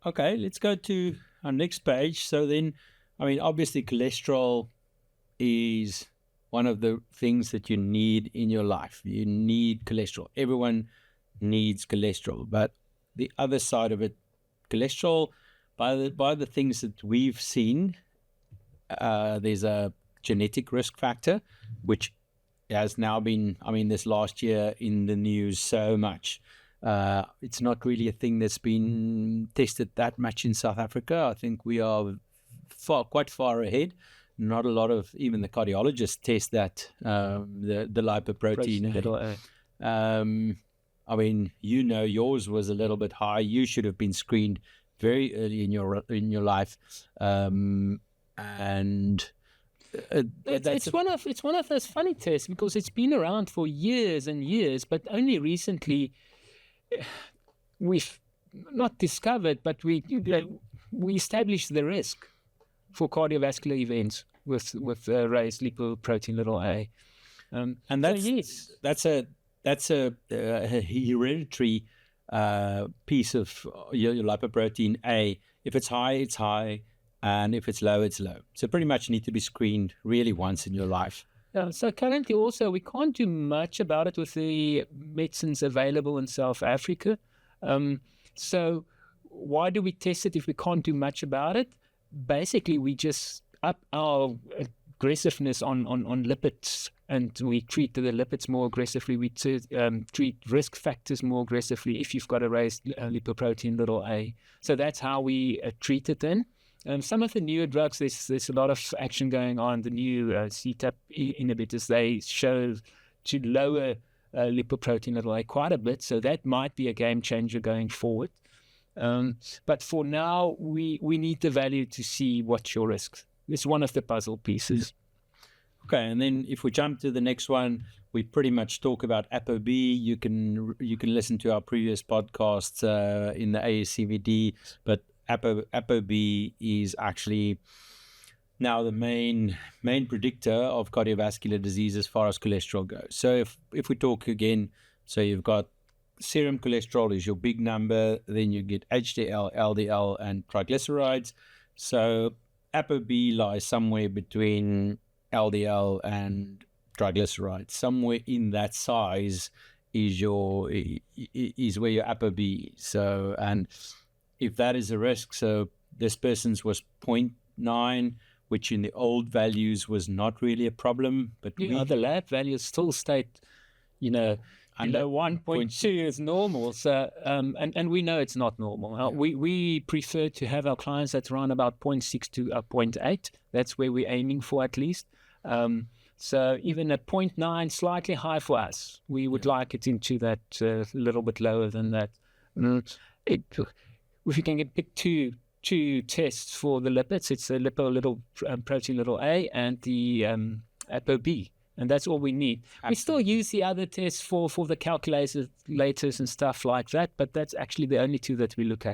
Okay, let's go to our next page. So then, obviously cholesterol is one of the things that you need in your life. You need cholesterol. Everyone needs cholesterol. But the other side of it, cholesterol, by the things that we've seen, there's a genetic risk factor, which has now been, this last year in the news so much. It's not really a thing that's been tested that much in South Africa. I think we are quite far ahead. Not a lot of, even the cardiologists test that, the lipoprotein. Yours was a little bit high. You should have been screened very early in your life. It's one of those funny tests because it's been around for years and years, but only recently we've not discovered, but we established the risk for cardiovascular events with raised lipoprotein a. And that's a hereditary piece of your lipoprotein A. If it's high, it's high, and if it's low, it's low. So pretty much need to be screened really once in your life. So currently also we can't do much about it with the medicines available in South Africa. So why do we test it if we can't do much about it? Basically, we just up our aggressiveness on lipids, and we treat the lipids more aggressively. We treat risk factors more aggressively if you've got a raised lipoprotein a. So that's how we treat it then. Some of the newer drugs, there's a lot of action going on. The new CETAP inhibitors, they show to lower lipoprotein a quite a bit. So that might be a game changer going forward. But for now, we need the value to see what's your risk. It's one of the puzzle pieces. Okay, and then if we jump to the next one, we pretty much talk about ApoB. You can listen to our previous podcasts in the ASCVD, but ApoB is actually now the main predictor of cardiovascular disease as far as cholesterol goes. So if we talk again, so you've got serum cholesterol is your big number, then you get HDL, LDL, and triglycerides. So ApoB lies somewhere between LDL and triglycerides. Somewhere in that size is where your ApoB is. So, and if that is a risk, so this person's was 0.9, which in the old values was not really a problem, but the lab values still state, below 1.2 is normal. So, and we know it's not normal. We prefer to have our clients at around about 0.6 to 0.8. That's where we're aiming for at least. So even at 0.9, slightly high for us. We would like it into that little bit lower than that. If you can pick two tests for the lipids, it's the lipoprotein a and the ApoB, and that's all we need. Absolutely. We still use the other tests for the calculators and stuff like that, but that's actually the only two that we look at.